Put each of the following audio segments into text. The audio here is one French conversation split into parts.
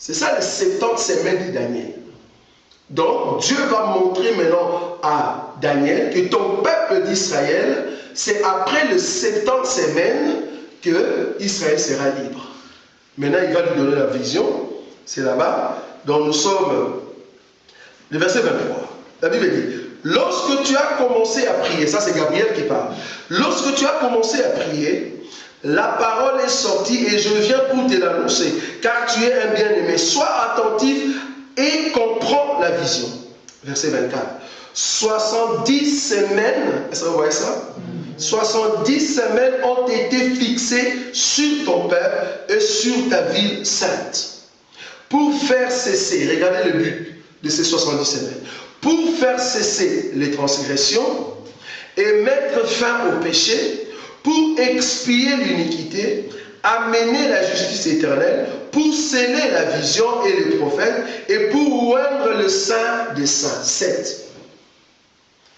C'est ça les 70 semaines de Daniel. Donc, Dieu va montrer maintenant à Daniel que ton peuple d'Israël, c'est après les 70 semaines que Israël sera libre. Maintenant, il va lui donner la vision. C'est là-bas. Donc, nous sommes... Le verset 23. La Bible dit, lorsque tu as commencé à prier, ça c'est Gabriel qui parle. Lorsque tu as commencé à prier, la parole est sortie et je viens pour te l'annoncer, car tu es un bien-aimé. Sois attentif et comprends la vision. Verset 24. 70 semaines, est-ce que vous voyez ça? 70 semaines ont été fixées sur ton peuple et sur ta ville sainte. Pour faire cesser, regardez le but de ces 70 semaines, pour faire cesser les transgressions et mettre fin au péché, pour expier l'iniquité, amener la justice éternelle, pour sceller la vision et les prophètes, et pour oindre le Saint des Saints. 7.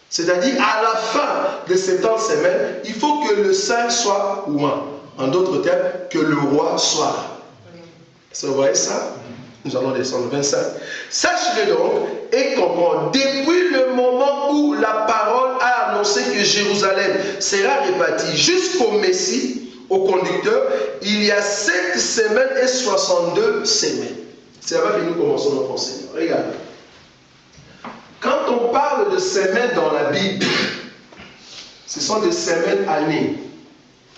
C'est-à-dire, à la fin de ces 70 semaines, il faut que le Saint soit oint. En d'autres termes, que le roi soit là. Est-ce que vous voyez ça? Nous allons descendre 25. Sache-le donc et comprends. Depuis le moment où la parole a annoncé que Jérusalem sera rebâtie jusqu'au Messie, au conducteur, il y a 7 semaines et 62 semaines. C'est là que nous commençons notre enseignement. Regardez. Quand on parle de semaines dans la Bible, ce sont des semaines années.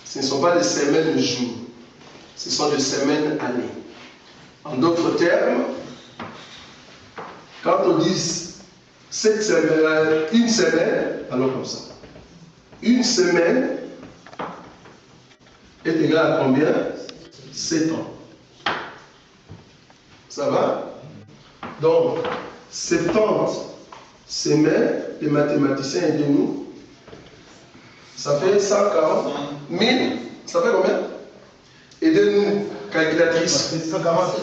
Ce ne sont pas des semaines jours. Ce sont des semaines années. En d'autres termes, quand on dit cette semaine, une semaine, alors comme ça. Une semaine est égale à combien? 7 ans. Ça va? Donc, 70 semaines, les mathématiciens aidez-nous. Ça fait 140 000. Ça fait combien? Aidez-nous, calculatrice. 140.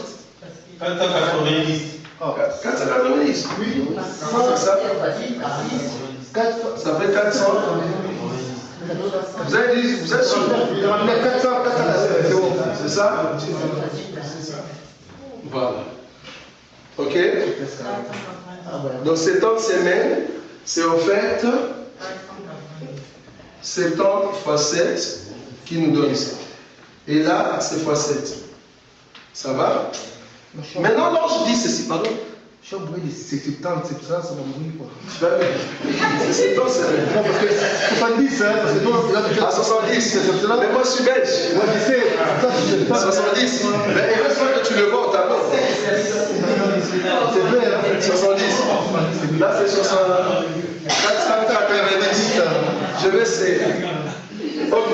490. 490. Oui. Ça fait 400. Vous avez dit, vous êtes sûr? C'est ça? Voilà. Ok? Donc 70 semaines, c'est en fait 70 fois 7 qui nous donne ça. Et là, c'est fois 7. Ça va? Maintenant, lorsque je dis ceci, pardon? Je suis obligé de 70, c'est ça, ça va mourir quoi. C'est 70 semaines. Non, parce que 70, hein, parce que toi, là, tu as 70. Mais moi, je suis belge. Moi, je sais. 70. Mais heureusement que tu le vois au tableau. C'est vrai, hein? 70. Là, c'est 490. Je vais essayer. Ok.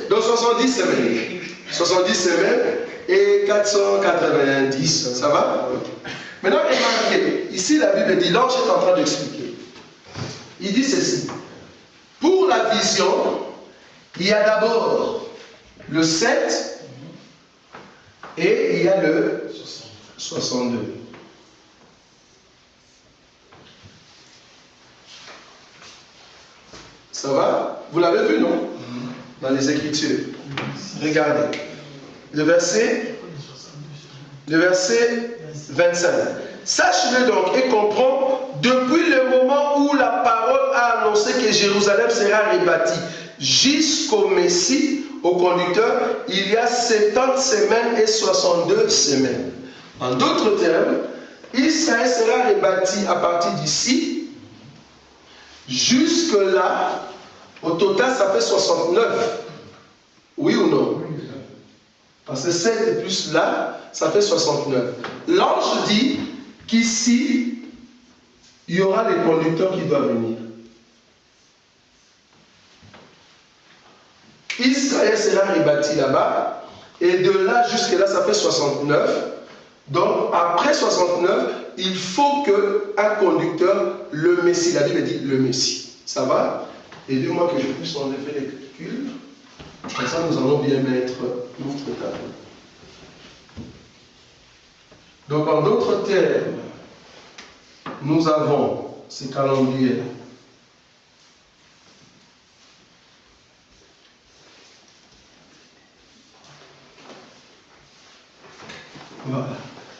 Donc 70 semaines. 70 semaines et 490. Ça va? Maintenant, remarquez. Ici, la Bible dit, l'ange est en train d'expliquer. Il dit ceci. Pour la vision, il y a d'abord le 7 et il y a le 62. Ça va? Vous l'avez vu, non? Dans les Écritures. Regardez. Le verset 25. Sache-le donc et comprends, depuis le moment où la parole a annoncé que Jérusalem sera rebâtie jusqu'au Messie, au conducteur, il y a 70 semaines et 62 semaines. En d'autres termes, Israël sera rebâti à partir d'ici, jusque-là, au total ça fait 69. Oui ou non? Parce que 7 et plus là, ça fait 69. L'ange dit qu'ici, il y aura les conducteurs qui doivent venir. Israël sera rebâti là-bas, et de là jusque là, ça fait 69. Donc, après 69, il faut qu'un conducteur, le Messie, la Bible dit le Messie. Ça va? Aidez-moi que je puisse enlever les calculs. Comme ça, nous allons bien mettre notre tableau. Donc, en d'autres termes, nous avons ces calendriers. Voilà.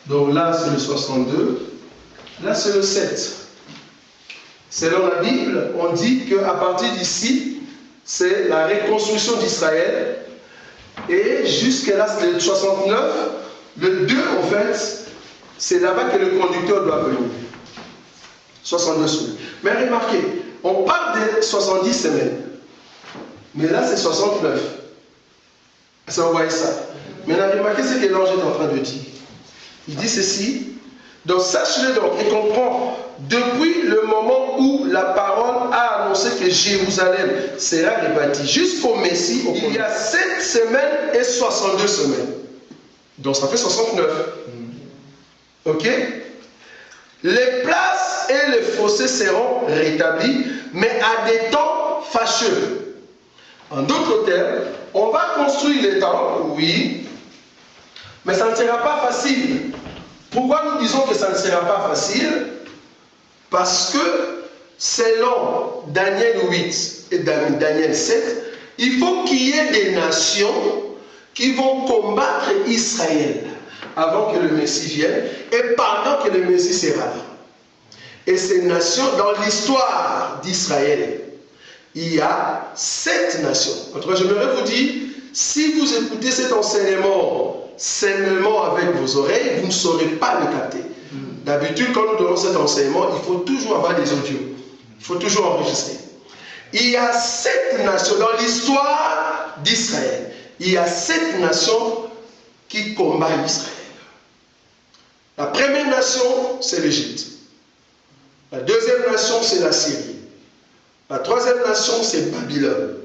Donc là, c'est le 62. Là, c'est le 7. Selon la Bible, on dit qu'à partir d'ici, c'est la reconstruction d'Israël. Et jusqu'à là, c'est le 69. Le 2, en fait, c'est là-bas que le conducteur doit venir. 62 semaines. Mais remarquez, on parle de 70 semaines. Mais là, c'est 69. Ça, vous voyez ça. Maintenant, remarquez ce que l'ange est en train de dire. Il dit ceci. Donc, sache-le donc et comprends. Depuis le moment où la parole a annoncé que Jérusalem sera rebâtie jusqu'au Messie, il y a 7 semaines et 62 semaines. Donc, ça fait 69. Ok? Les places et les fossés seront rétablis, mais à des temps fâcheux. En d'autres termes, on va construire les temples, oui, mais ça ne sera pas facile. Pourquoi nous disons que ça ne sera pas facile? Parce que selon Daniel 8 et Daniel 7, il faut qu'il y ait des nations qui vont combattre Israël avant que le Messie vienne et pendant que le Messie sera là. Et ces nations, dans l'histoire d'Israël, il y a 7 nations. En tout cas, j'aimerais vous dire, si vous écoutez cet enseignement seulement avec vos oreilles, vous ne saurez pas le capter. D'habitude, quand nous donnons cet enseignement, il faut toujours avoir des audios. Il faut toujours enregistrer. Il y a 7 nations dans l'histoire d'Israël. Il y a 7 nations qui combattent Israël. La première nation, c'est l'Égypte. La deuxième nation, c'est la Syrie. La troisième nation, c'est Babylone.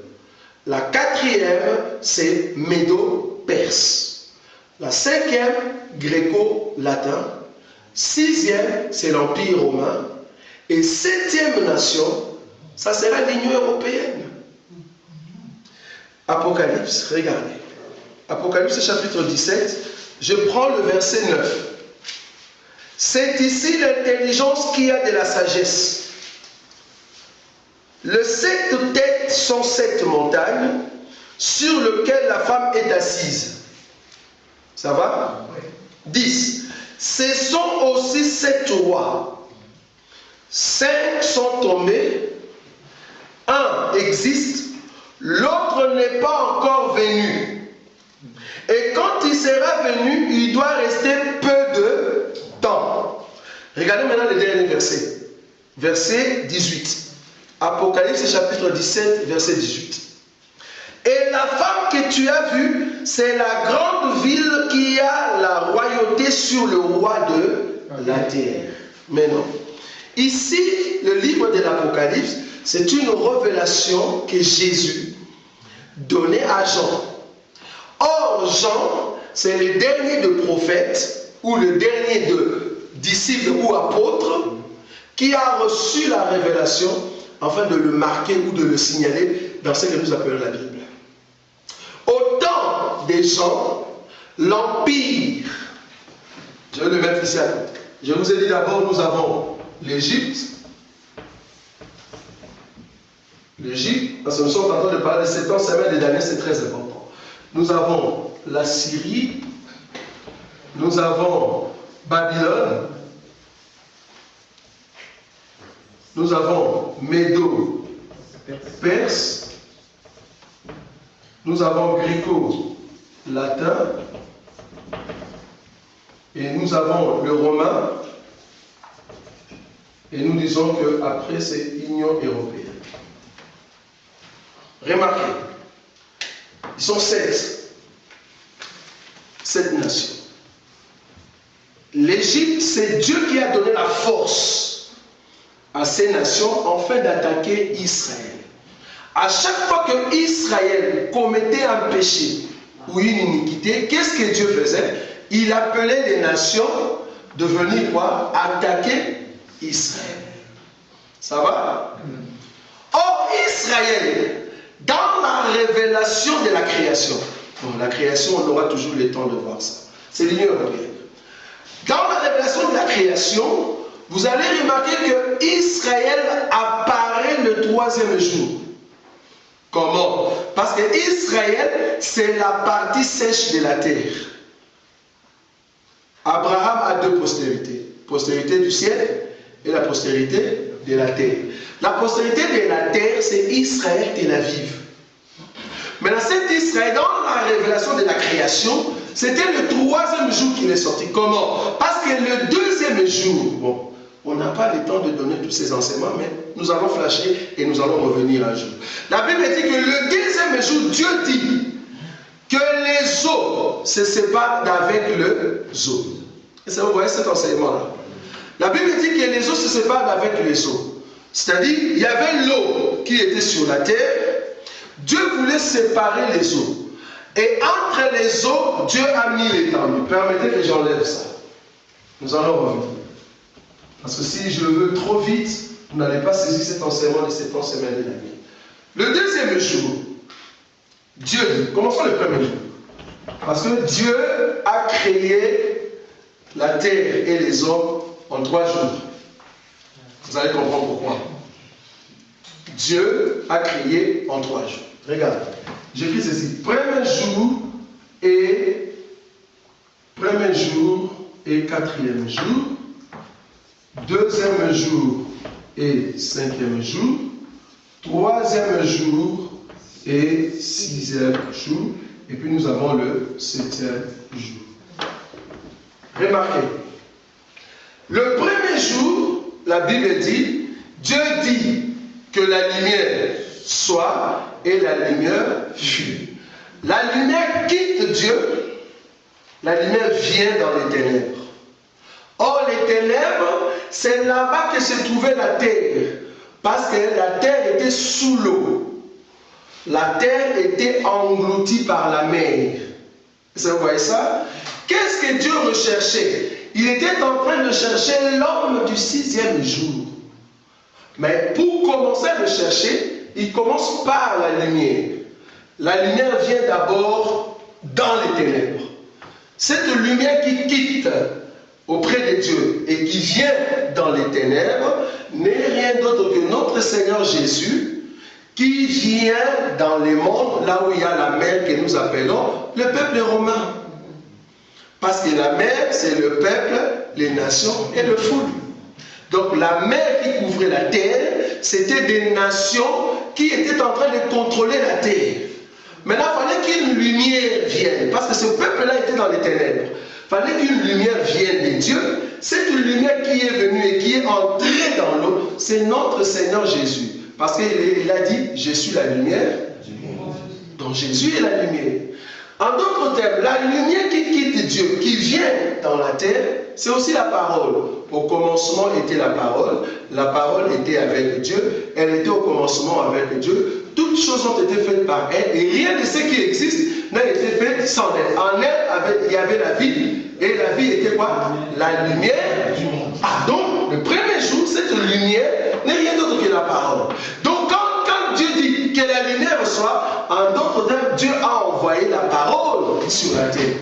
La quatrième, c'est Médo-Perse. La cinquième, gréco-latin. Sixième, c'est l'Empire romain. Et septième nation, ça sera l'Union européenne. Apocalypse, regardez. Apocalypse chapitre 17, je prends le verset 9. C'est ici l'intelligence qui a de la sagesse. Les 7 têtes sont 7 montagnes sur lesquelles la femme est assise. Ça va? 10. Ce sont aussi 7 rois. 5 sont tombés. Un existe. L'autre n'est pas encore venu. Et quand il sera venu, il doit rester peu de temps. Regardez maintenant le dernier verset. Verset 18. Apocalypse chapitre 17, verset 18. Et la femme que tu as vue, c'est la grande ville qui a la royauté sur le roi de la terre. Mais non. Ici, le livre de l'Apocalypse, c'est une révélation que Jésus donnait à Jean. Or, Jean, c'est le dernier de prophètes, ou le dernier de disciples ou apôtres, qui a reçu la révélation afin de le marquer ou de le signaler dans ce que nous appelons la Bible. Au temps des gens, l'Empire, je vais le mettre ici à côté. Je vous ai dit d'abord, nous avons l'Égypte. L'Égypte, parce que nous sommes en train de parler de 7 ans, semaine de Daniel, c'est très important. Nous avons la Syrie, nous avons Babylone, nous avons Médo, Perse, nous avons gréco-latin, et nous avons le romain, et nous disons qu'après c'est Union européenne. Remarquez, ils sont 7 nations. L'Égypte, c'est Dieu qui a donné la force à ces nations afin d'attaquer Israël. À chaque fois que Israël commettait un péché ou une iniquité, qu'est-ce que Dieu faisait? Il appelait les nations de venir quoi? Attaquer Israël. Ça va? Or, Israël, dans la révélation de la création, bon, la création, on aura toujours le temps de voir ça. C'est l'Union européenne. Dans la révélation de la création, vous allez remarquer que Israël apparaît le 3e jour. Comment? Parce que Israël, c'est la partie sèche de la terre. Abraham a deux postérités. Postérité du ciel et la postérité de la terre. La postérité de la terre, c'est Israël Tel Aviv. Maintenant, cet Israël, dans la révélation de la création, c'était le troisième jour qu'il est sorti. Comment? Parce que le deuxième jour, bon, on n'a pas le temps de donner tous ces enseignements, mais nous allons flasher et nous allons revenir un jour. La Bible dit que le deuxième jour, Dieu dit que les eaux se séparent d'avec le eau. Vous voyez cet enseignement-là. La Bible dit que les eaux se séparent d'avec les eaux. C'est-à-dire, il y avait l'eau qui était sur la terre. Dieu voulait séparer les eaux. Et entre les eaux, Dieu a mis l'étendue. Permettez que j'enlève ça. Nous allons revenir. Parce que si je le veux trop vite, vous n'allez pas saisir cet enseignement de cette semaine de l'année. Le deuxième jour, Dieu dit, commençons le premier jour. Parce que Dieu a créé la terre et les hommes en 3 jours. Vous allez comprendre pourquoi. Dieu a créé en 3 jours. Regarde, j'écris ceci. Premier jour et 4e jour. Deuxième jour et 5e jour. 3e jour et 6e jour. Et puis nous avons le 7e jour. Remarquez. Le premier jour, la Bible dit, Dieu dit que la lumière soit et la lumière fut. La lumière quitte Dieu, la lumière vient dans les ténèbres. Or, les ténèbres, c'est là-bas que se trouvait la terre, parce que la terre était sous l'eau. La terre était engloutie par la mer. Vous voyez ça? Qu'est-ce que Dieu recherchait? Il était en train de chercher l'homme du 6e jour. Mais pour commencer à le chercher, il commence par la lumière. La lumière vient d'abord dans les ténèbres. Cette lumière qui quitte auprès de Dieu et qui vient dans les ténèbres n'est rien d'autre que notre Seigneur Jésus qui vient dans les mondes, là où il y a la mer que nous appelons le peuple romain. Parce que la mer, c'est le peuple, les nations et le foule. Donc la mer qui couvrait la terre, c'était des nations qui étaient en train de contrôler la terre. Maintenant, il fallait qu'une lumière vienne, parce que ce peuple-là était dans les ténèbres. Il fallait qu'une lumière vienne de Dieu. Cette lumière qui est venue et qui est entrée dans l'eau, c'est notre Seigneur Jésus. Parce qu'il a dit, je suis la lumière du monde. Donc Jésus est la lumière. En d'autres termes, la lumière qui quitte Dieu, qui vient dans la terre, c'est aussi la parole. Au commencement était la parole était avec Dieu, elle était au commencement avec Dieu. Toutes choses ont été faites par elle, et rien de ce qui existe n'a été fait sans elle. En elle, il y avait la vie, et la vie était quoi? La lumière du monde. Ah, donc, le premier jour, cette lumière n'est rien d'autre que la parole. Donc, quand Dieu dit que la lumière soit, en d'autres termes, Dieu a envoyé la parole sur la terre.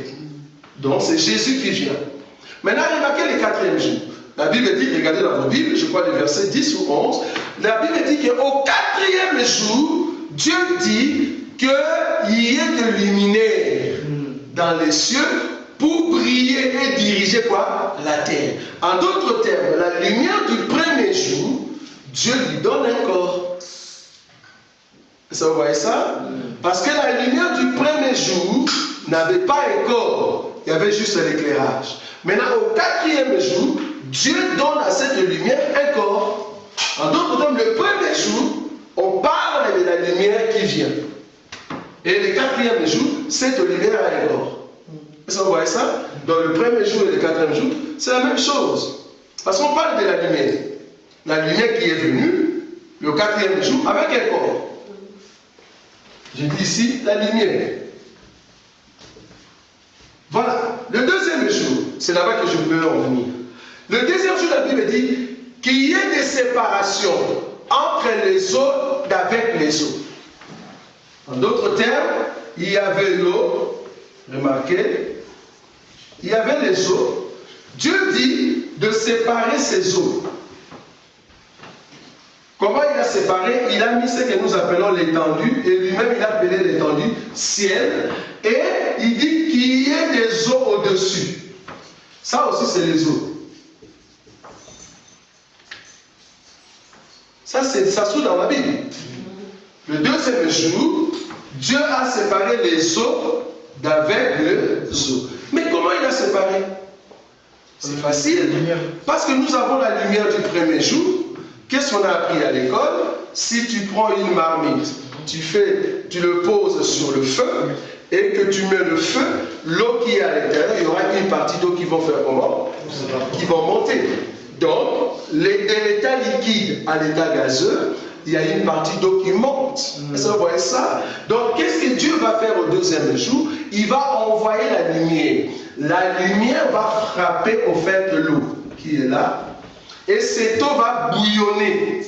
Donc, c'est Jésus qui vient. Maintenant, remarquez le 4e jour. La Bible dit, regardez dans vos Bibles, je crois les versets 10 ou 11, la Bible dit qu'au 4e jour, Dieu dit qu'il y ait de luminaire dans les cieux pour briller et diriger quoi? La terre. En d'autres termes, la lumière du premier jour, Dieu lui donne un corps. Vous voyez ça? Parce que la lumière du premier jour n'avait pas un corps, il y avait juste l'éclairage. Maintenant, au 4e jour, Dieu donne à cette lumière un corps. En d'autres termes, le premier jour, on parle de la lumière qui vient. Et le 4e jour, cette lumière a un corps. Vous voyez ça? Dans le premier jour et le 4e jour, c'est la même chose. Parce qu'on parle de la lumière. La lumière qui est venue, le 4e jour, avec un corps. Je dis ici, la lumière. Voilà. Le 2e jour, c'est là-bas que je veux en venir. Le 2e jour, la Bible dit qu'il y ait des séparations entre les eaux d'avec les eaux. En d'autres termes, il y avait l'eau, remarquez, il y avait les eaux. Dieu dit de séparer ces eaux. Comment il a séparé? Il a mis ce que nous appelons l'étendue, et lui-même il a appelé l'étendue ciel, et il dit qu'il y ait des eaux au-dessus. Ça aussi, c'est les eaux. Ça se trouve dans la Bible. Le deuxième jour, Dieu a séparé les eaux d'avec les eaux. Mais comment il a séparé? C'est facile. Parce que nous avons la lumière du premier jour. Qu'est-ce qu'on a appris à l'école? Si tu prends une marmite, tu le poses sur le feu et que tu mets le feu, l'eau qui est à l'intérieur, il y aura une partie d'eau qui vont faire comment? Qui vont monter. Donc, de l'état liquide à l'état gazeux, il y a une partie d'eau qui monte. Est-ce que vous voyez ça? Donc, qu'est-ce que Dieu va faire au deuxième jour? Il va envoyer la lumière. La lumière va frapper au fait de l'eau qui est là. Et cette eau va bouillonner.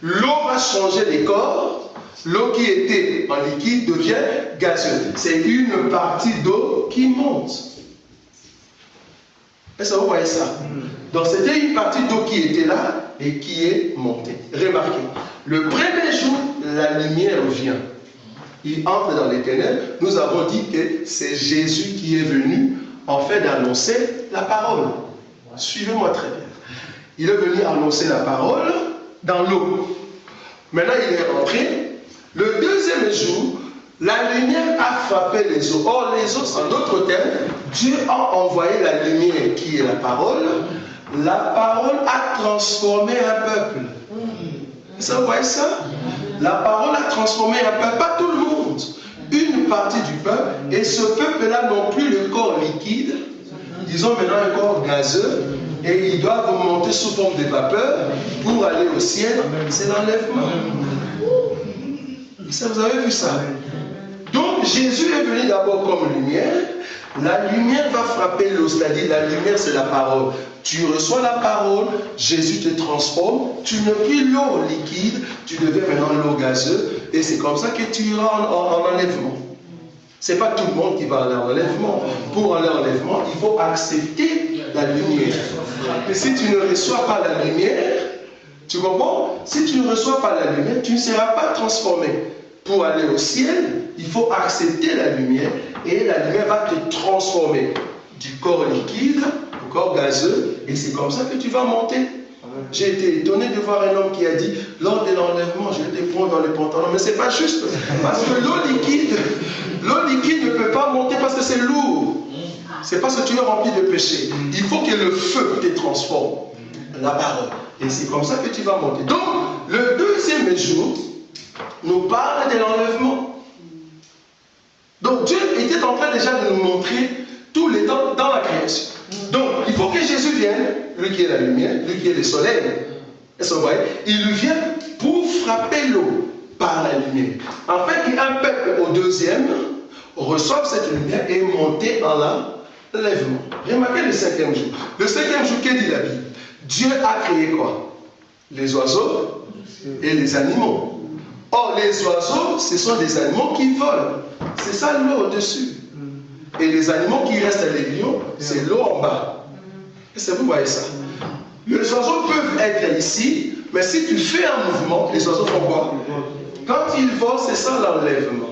L'eau va changer les corps. L'eau qui était en liquide devient gazeuse. C'est une partie d'eau qui monte. Est-ce que vous voyez ça? Donc c'était une partie d'eau qui était là et qui est montée. Remarquez, le premier jour, la lumière vient. Il entre dans les ténèbres. Nous avons dit que c'est Jésus qui est venu en fait d'annoncer la parole. Suivez-moi très bien. Il est venu annoncer la parole dans l'eau. Maintenant, il est rentré. Le deuxième jour, la lumière a frappé les eaux. Or, les eaux, en d'autres termes, Dieu a envoyé la lumière qui est la parole. La parole a transformé un peuple. Vous voyez ça? La parole a transformé un peuple, pas tout le monde. Une partie du peuple. Et ce peuple-là n'ont plus le corps liquide. Ils ont maintenant un corps gazeux. Et ils doivent monter sous forme de vapeur pour aller au ciel. C'est l'enlèvement. Ça, vous avez vu ça? Donc Jésus est venu d'abord comme lumière. La lumière va frapper l'eau, c'est-à-dire la lumière c'est la parole. Tu reçois la parole, Jésus te transforme, tu n'es plus l'eau liquide, tu deviens maintenant l'eau gazeuse, et c'est comme ça que tu iras en enlèvement. Ce n'est pas tout le monde qui va aller en enlèvement. Pour aller en enlèvement, il faut accepter la lumière. Et si tu ne reçois pas la lumière, tu comprends? Si tu ne reçois pas la lumière, tu ne seras pas transformé. Pour aller au ciel, il faut accepter la lumière et la lumière va te transformer du corps liquide au corps gazeux et c'est comme ça que tu vas monter. J'ai été étonné de voir un homme qui a dit lors de l'enlèvement, je vais te prendre dans les pantalons. Mais ce n'est pas juste parce que l'eau liquide ne peut pas monter parce que c'est lourd. C'est parce que tu es rempli de péché. Il faut que le feu te transforme. La parole. Et c'est comme ça que tu vas monter. Donc, le deuxième jour nous parle de l'enlèvement. Donc Dieu était en train déjà de nous montrer tous les temps dans la création. Donc il faut que Jésus vienne, lui qui est la lumière, lui qui est le soleil. Est-ce que vous voyez? Il vient pour frapper l'eau par la lumière. En fait, qu'un peuple au deuxième reçoive cette lumière et monter en l'enlèvement. Remarquez le cinquième jour. Le cinquième jour, qu'est-ce que dit la Bible? Dieu a créé quoi? Les oiseaux et les animaux. Or, les oiseaux, ce sont des animaux qui volent. C'est ça l'eau au-dessus. Et les animaux qui restent à l'aiguillon, c'est l'eau en bas. Est-ce que vous voyez ça? Les oiseaux peuvent être ici, mais si tu fais un mouvement, les oiseaux font quoi? Quand ils volent, c'est ça l'enlèvement.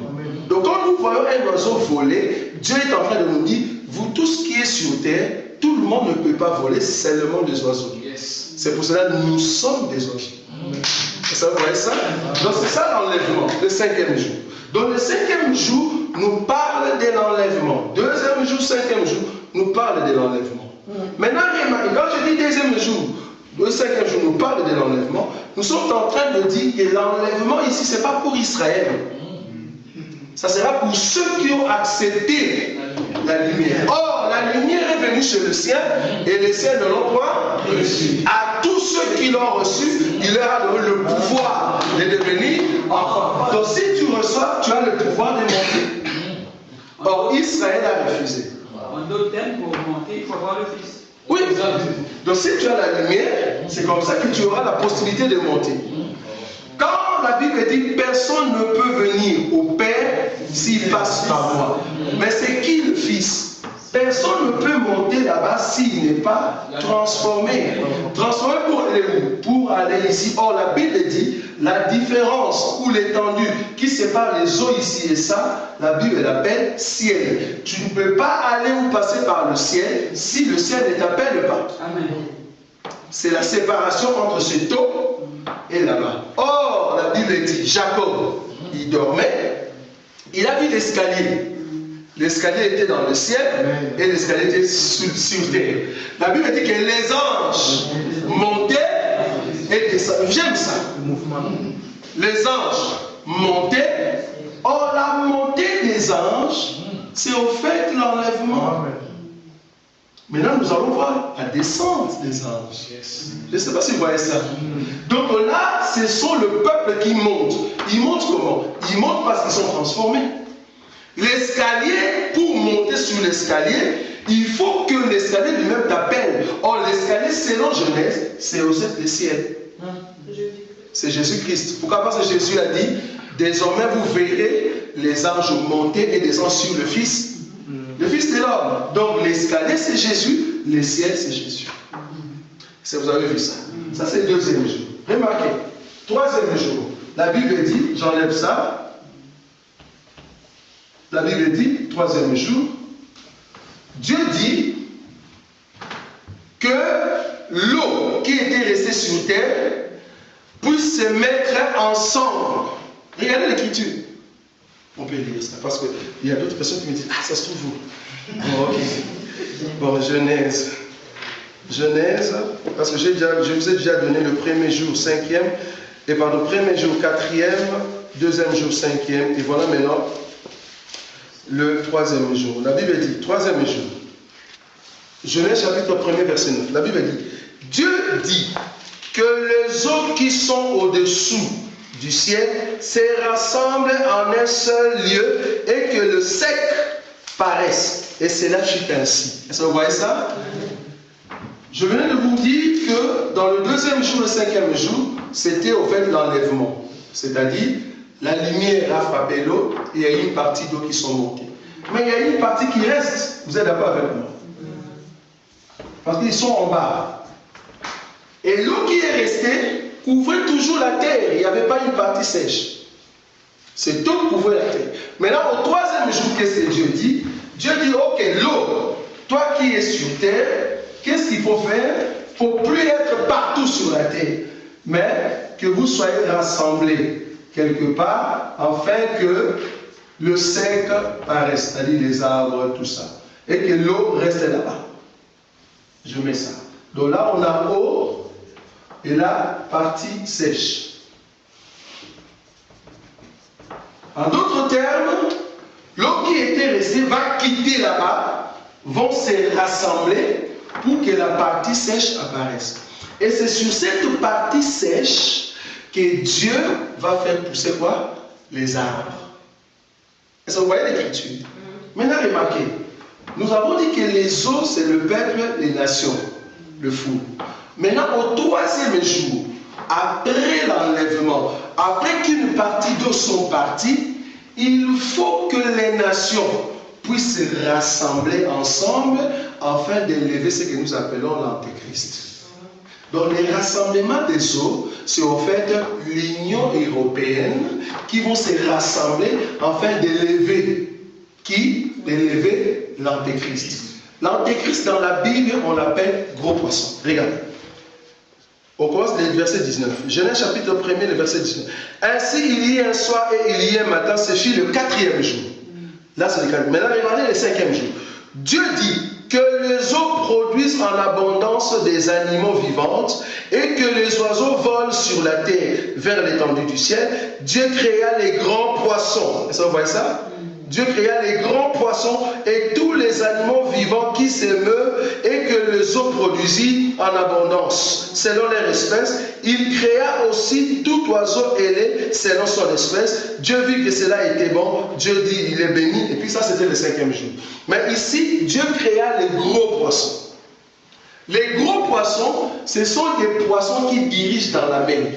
Donc, quand nous voyons un oiseau voler, Dieu est en train de nous dire, vous tous qui êtes sur terre, tout le monde ne peut pas voler, c'est seulement des oiseaux. C'est pour cela que nous sommes des oiseaux. Ça, vous voyez ça? Donc c'est ça l'enlèvement, le cinquième jour. Donc le cinquième jour nous parle de l'enlèvement. Deuxième jour, cinquième jour, nous parle de l'enlèvement. Maintenant, remarquez, quand je dis deuxième jour, le cinquième jour nous parle de l'enlèvement, nous sommes en train de dire que l'enlèvement ici, ce n'est pas pour Israël. Ça sera pour ceux qui ont accepté la lumière. Or, la lumière est venue chez le ciel et les ciels ne l'ont pas reçu. À tous ceux qui l'ont reçu, il leur a donné le pouvoir de devenir enfants. Donc, si tu reçois, tu as le pouvoir de monter. Or, Israël a refusé. En d'autres termes, pour monter, il faut avoir le Fils. Oui, donc si tu as la lumière, c'est comme ça que tu auras la possibilité de monter. Quand la Bible dit personne ne peut venir au Père s'il passe par moi, mais c'est qui le Fils? Personne ne peut monter là-bas s'il n'est pas transformé. Transformé pour aller où? Pour aller ici. Or la Bible dit La différence ou l'étendue qui sépare les eaux ici et ça, la Bible l'appelle ciel. Tu ne peux pas aller ou passer par le ciel si le ciel ne t'appelle pas. Amen. C'est la séparation entre cette eau et là-bas. Or, la Bible dit, Jacob, il dormait, il a vu l'escalier. L'escalier était dans le ciel et l'escalier était sur terre. La Bible dit que les anges montaient et descendaient. J'aime ça. Les anges montaient. Or, la montée des anges, c'est au fait l'enlèvement. Maintenant, nous allons voir la descente des anges. Je ne sais pas si vous voyez ça. Donc là, ce sont le peuple qui monte. Ils montent comment? Ils montent parce qu'ils sont transformés. L'escalier, pour monter sur l'escalier, il faut que l'escalier lui-même t'appelle. Or, l'escalier, selon Genèse, c'est au ciel. C'est Jésus-Christ. Pourquoi? Parce que Jésus a dit, désormais vous verrez les anges monter et descendre sur le Fils. Le Fils de l'homme. Donc l'escalier c'est Jésus, le ciel c'est Jésus. Vous avez vu ça? Ça c'est le deuxième jour. Remarquez, troisième jour. La Bible dit, j'enlève ça. La Bible dit, troisième jour, Dieu dit que l'eau qui était restée sur terre puisse se mettre ensemble. Regardez l'écriture. On peut lire ça parce qu'il y a d'autres personnes qui me disent, ah, ça se trouve où? Bon, ok. Bon, Genèse. Genèse, parce que je vous ai déjà donné le premier jour, cinquième, et pardon, premier jour, quatrième, deuxième jour, cinquième, et voilà maintenant le troisième jour. La Bible dit, troisième jour. Genèse chapitre 1er, verset 9. La Bible dit, Dieu dit que les eaux qui sont au-dessous du ciel se rassemblent en un seul lieu et que le sec paraisse. Et cela fut ainsi. Est-ce que vous voyez ça? Je venais de vous dire que dans le deuxième jour, le cinquième jour, c'était au fait l'enlèvement. C'est-à-dire, la lumière a frappé l'eau et il y a une partie d'eau qui sont montées. Mais il y a une partie qui reste. Vous êtes d'accord avec moi? Parce qu'ils sont en bas. Et l'eau qui est restée couvrait toujours la terre. Il n'y avait pas une partie sèche. C'est tout couvrait la terre. Maintenant, au troisième jour, qu'est-ce que Dieu dit? Dieu dit, ok, l'eau, toi qui es sur terre, qu'est-ce qu'il faut faire? Il ne faut plus être partout sur la terre, mais que vous soyez rassemblés quelque part, afin que le sec paraisse, c'est-à-dire les arbres, tout ça. Et que l'eau reste là-bas. Je mets ça. Donc là, on a eau. Et la partie sèche. En d'autres termes, l'eau qui était restée va quitter là-bas, vont se rassembler pour que la partie sèche apparaisse. Et c'est sur cette partie sèche que Dieu va faire pousser quoi? Les arbres. Est-ce que vous voyez l'écriture? Maintenant, remarquez, nous avons dit que les eaux, c'est le peuple, les nations, le fou. Maintenant, au troisième jour, après l'enlèvement, après qu'une partie d'eau sont parties, il faut que les nations puissent se rassembler ensemble afin d'élever ce que nous appelons l'Antéchrist. Donc, les rassemblements des eaux, c'est en fait l'Union européenne qui vont se rassembler afin d'élever qui? D'élever l'Antéchrist. L'Antéchrist dans la Bible, on l'appelle gros poisson. Regardez. On commence le verset 19. Genèse chapitre 1er, le verset 19. Ainsi, il y a un soir et il y a un matin, ce fut le quatrième jour. Là, c'est le quatrième. Maintenant, regardez le cinquième jour. Dieu dit que les eaux produisent en abondance des animaux vivants et que les oiseaux volent sur la terre vers l'étendue du ciel. Dieu créa les grands poissons. Est-ce que vous voyez ça? Dieu créa les grands poissons et tous les animaux vivants qui s'émeuvent et que les eaux produisit en abondance selon leur espèce. Il créa aussi tout oiseau ailé selon son espèce. Dieu vit que cela était bon. Dieu dit, il est béni. Et puis ça, c'était le cinquième jour. Mais ici, Dieu créa les gros poissons. Les gros poissons, ce sont des poissons qui dirigent dans la mer.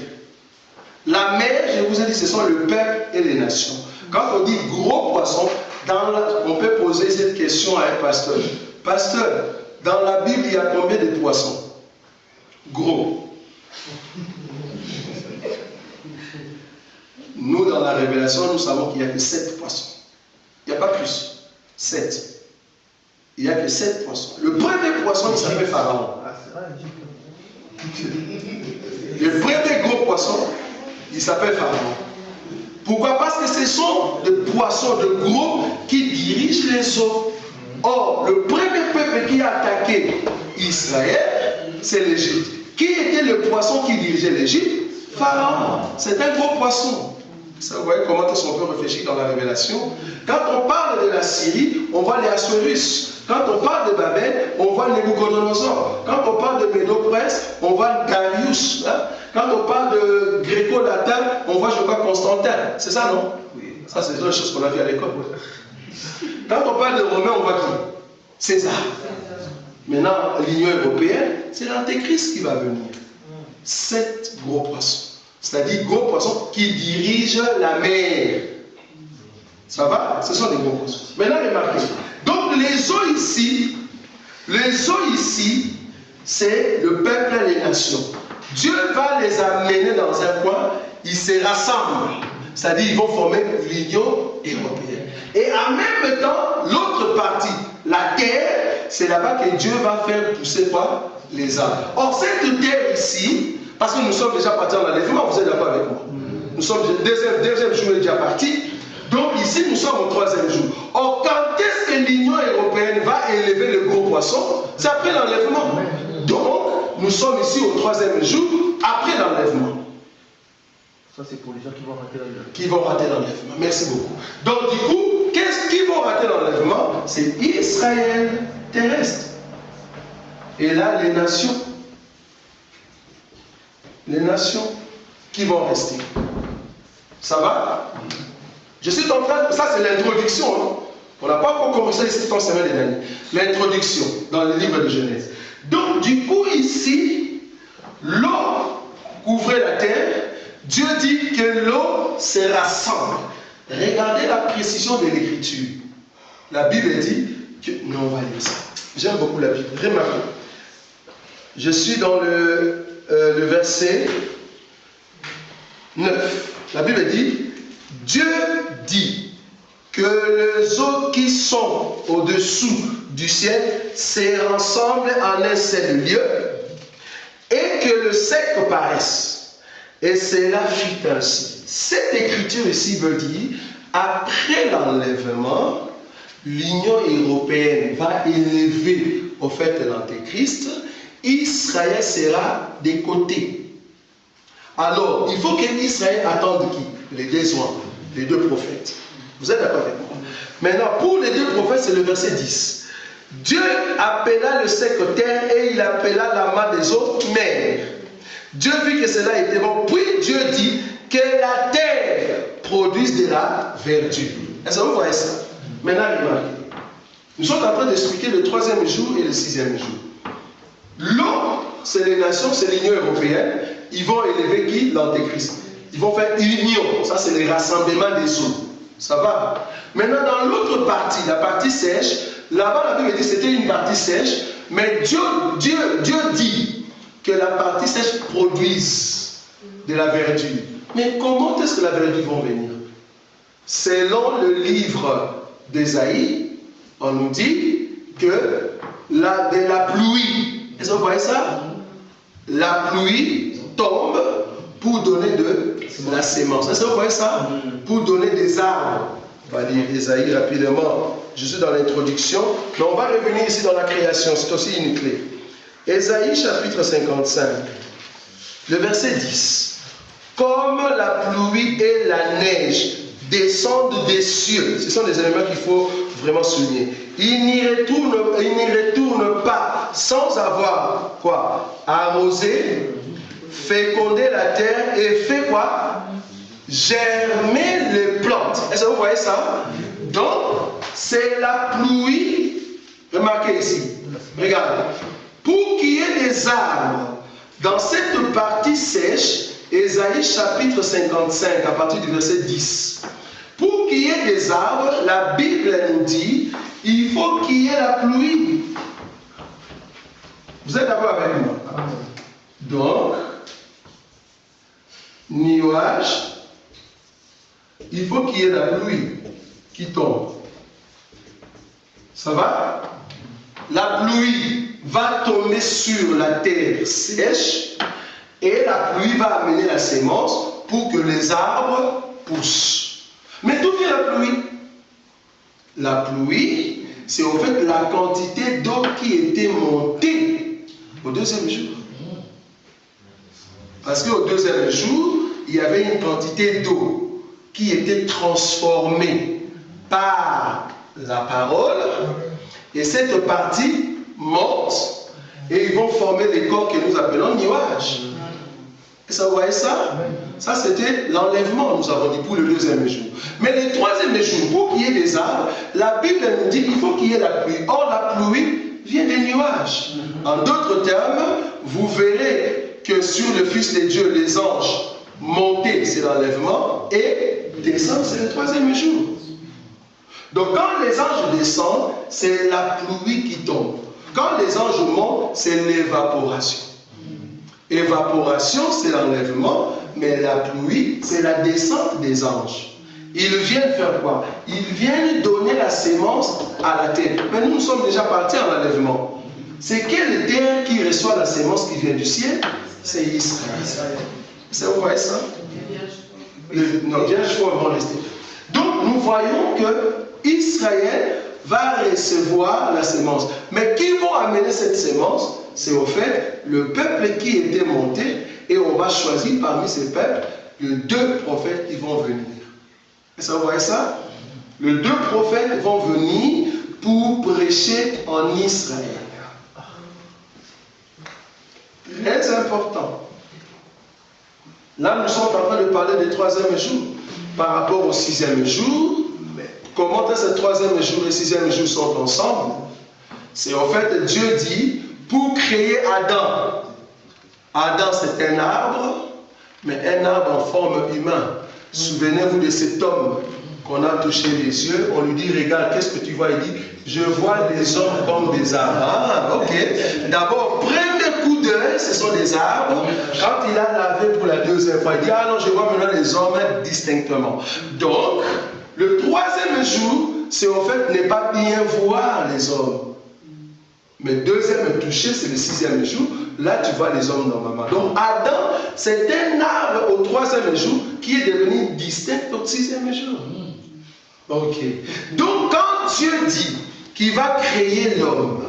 La mer, je vous ai dit, ce sont le peuple et les nations. Quand on dit gros poisson, on peut poser cette question à un pasteur. Pasteur, dans la Bible, il y a combien de poissons? Gros. Nous, dans la révélation, nous savons qu'il n'y a que 7 poissons. Il n'y a pas plus. 7. Il n'y a que 7 poissons. Le premier poisson, il s'appelle Pharaon. Le premier gros poisson, il s'appelle Pharaon. Pourquoi? Parce que ce sont des poissons de gros qui dirigent les eaux. Or, le premier peuple qui a attaqué Israël, c'est l'Égypte. Qui était le poisson qui dirigeait l'Égypte? Pharaon. C'est un gros poisson. Ça, vous voyez comment on peut réfléchir dans la révélation. Quand on parle de la Syrie, on voit les Assuérus. Quand on parle de Babel, on voit Nebuchadnezzar. Quand on parle de Médo-Prince, on voit Darius. Hein? Quand on parle de gréco-latin, on voit, je crois, Constantin. C'est ça, non? Oui. Ça, c'est deux choses qu'on a vues à l'école. Quand on parle de Romains, on voit qui? César. Maintenant, l'Union européenne, c'est l'Antéchrist qui va venir. 7 gros poissons. C'est-à-dire gros poissons qui dirigent la mer. Ça va? Ce sont des gros poissons. Maintenant, remarquez. Donc, les eaux ici, c'est le peuple et les nations. Dieu va les amener dans un coin, ils se rassemblent. C'est-à-dire, ils vont former l'Union européenne. Et en même temps, l'autre partie, la terre, c'est là-bas que Dieu va faire pousser quoi? Les arbres. Or, cette terre ici, parce que nous sommes déjà partis en enlèvement, vous êtes d'accord avec moi? Nous sommes, deuxième jour est déjà parti. Donc ici, nous sommes au 3e jour. Or, quand est-ce que l'Union européenne va élever le gros poisson? C'est après l'enlèvement. Donc, nous sommes ici au 3e jour, après l'enlèvement. Ça, c'est pour les gens qui vont rater l'enlèvement. Qui vont rater l'enlèvement. Merci beaucoup. Donc, du coup, qu'est-ce qui vont rater l'enlèvement? C'est Israël terrestre. Et là, les nations. Les nations qui vont rester. Ça va? Je suis en train de... Ça, c'est l'introduction. Hein? On n'a pas encore commencé les 7 semaines des derniers. L'introduction dans le livre de Genèse. Donc, du coup, ici, l'eau couvrait la terre. Dieu dit que l'eau se rassemble. Regardez la précision de l'écriture. La Bible dit que... Non, on va lire ça. J'aime beaucoup la Bible. Remarquez. Je suis dans le verset 9. La Bible dit, Dieu dit que les eaux qui sont au-dessous du ciel se rassemblent en un seul lieu et que le sec paraisse. Et cela fut ainsi. Cette écriture ici veut dire, après l'enlèvement, l'Union européenne va élever au fait l'Antéchrist. Israël sera des côtés. Alors, il faut qu'Israël attende qui? Les deux oies, les deux prophètes. Vous êtes d'accord avec moi? Maintenant, pour les deux prophètes, c'est le verset 10. Dieu appela le sec terre et il appela la main des eaux mer. Dieu vit que cela était bon. Puis Dieu dit que la terre produise de la verdure. Est-ce que vous voyez ça? Maintenant, remarquez. Nous sommes en train d'expliquer le 3e jour et le 6e jour. L'eau, c'est les nations, c'est l'Union européenne. Ils vont élever qui? L'Antéchrist. Ils vont faire union. Ça, c'est le rassemblement des eaux. Ça va? Maintenant, dans l'autre partie, la partie sèche, là-bas, la Bible dit que c'était une partie sèche, mais Dieu dit que la partie sèche produise de la verdure. Mais comment est-ce que la verdure va venir? Selon le livre d'Ésaïe, on nous dit que de la pluie, est-ce que vous voyez ça? La pluie tombe pour donner de la sémence. Est-ce que vous voyez ça? Pour donner des arbres. On va lire Ésaïe rapidement. Je suis dans l'introduction. Mais on va revenir ici dans la création. C'est aussi une clé. Ésaïe chapitre 55. Le verset 10. Comme la pluie et la neige descendent des cieux. Ce sont des éléments qu'il faut vraiment souligner. Il n'y retourne pas sans avoir quoi? Arrosé, féconder la terre et fait quoi? Germer les plantes. Est-ce que vous voyez ça? Donc, c'est la pluie. Remarquez ici. Regardez. Pour qu'il y ait des arbres dans cette partie sèche, Ésaïe chapitre 55, à partir du verset 10. Pour qu'il y ait des arbres, la Bible nous dit, il faut qu'il y ait la pluie. Vous êtes d'accord avec moi? Donc, nuage, il faut qu'il y ait la pluie qui tombe. Ça va? La pluie va tomber sur la terre sèche et la pluie va amener la sémence pour que les arbres poussent. Mais d'où vient la pluie? La pluie, c'est en fait la quantité d'eau qui était montée au deuxième jour. Parce qu'au deuxième jour, il y avait une quantité d'eau qui était transformée par la parole. Et cette partie monte et ils vont former les corps que nous appelons nuages. Et ça, vous voyez ça? Ça, c'était l'enlèvement, nous avons dit, pour le deuxième jour. Mais le troisième jour, pour qu'il y ait des arbres, la Bible nous dit qu'il faut qu'il y ait la pluie. Or, la pluie vient des nuages. En d'autres termes, vous verrez que sur le Fils de Dieu, les anges monter, c'est l'enlèvement, et descendre, c'est le troisième jour. Donc quand les anges descendent, c'est la pluie qui tombe. Quand les anges montent, c'est l'évaporation. Évaporation, c'est l'enlèvement, mais la pluie, c'est la descente des anges. Ils viennent faire quoi? Ils viennent donner la sémence à la terre. Mais nous sommes déjà partis en enlèvement. C'est quelle terre qui reçoit la sémence qui vient du ciel? C'est Israël. Vous voyez ça? Non, bien, je vais rester. Donc, nous voyons que Israël va recevoir la sémence. Mais qui vont amener cette sémence? C'est au fait le peuple qui était monté, et on va choisir parmi ces peuples les 2 prophètes qui vont venir. Et ça, vous voyez ça? Les 2 prophètes vont venir pour prêcher en Israël. Très important. Là, nous sommes en train de parler du 3e jour. Par rapport au 6e jour, comment est-ce que le 3e jour et le 6e jour sont ensemble? C'est en fait, Dieu dit, pour créer Adam. Adam, c'est un arbre, mais un arbre en forme humaine. Souvenez-vous de cet homme qu'on a touché les yeux. On lui dit, regarde, qu'est-ce que tu vois? Il dit, je vois les hommes comme des arbres. Ah, ok. D'abord, premier coup d'œil, ce sont des arbres. Quand il a lavé pour la 2e fois, il dit, ah non, je vois maintenant les hommes distinctement. Donc, le 3e jour, c'est en fait ne pas bien voir les hommes. Mais 2e toucher, c'est le 6e jour. Là, tu vois les hommes normalement. Donc, Adam, c'est un arbre au 3e jour qui est devenu distinct au 6e jour. Ok. Donc, quand Dieu dit qu'il va créer l'homme,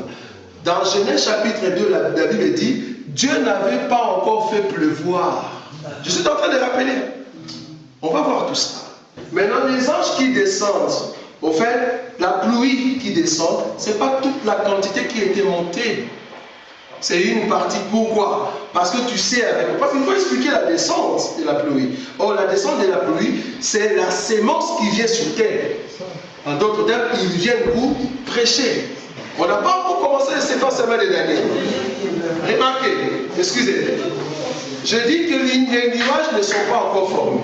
dans Genèse chapitre 2, la Bible dit, Dieu n'avait pas encore fait pleuvoir. Je suis en train de rappeler. On va voir tout ça. Maintenant, les anges qui descendent, au fait, la pluie qui descend, ce n'est pas toute la quantité qui a été montée. C'est une partie. Pourquoi? Parce que tu sais, parce qu'il faut expliquer la descente de la pluie. Or, la descente de la pluie, c'est la sémence qui vient sur terre. En d'autres termes, ils viennent pour prêcher. On n'a pas encore commencé les 7 semaines de Daniel. Remarquez, excusez. Je dis que les nuages ne sont pas encore formés.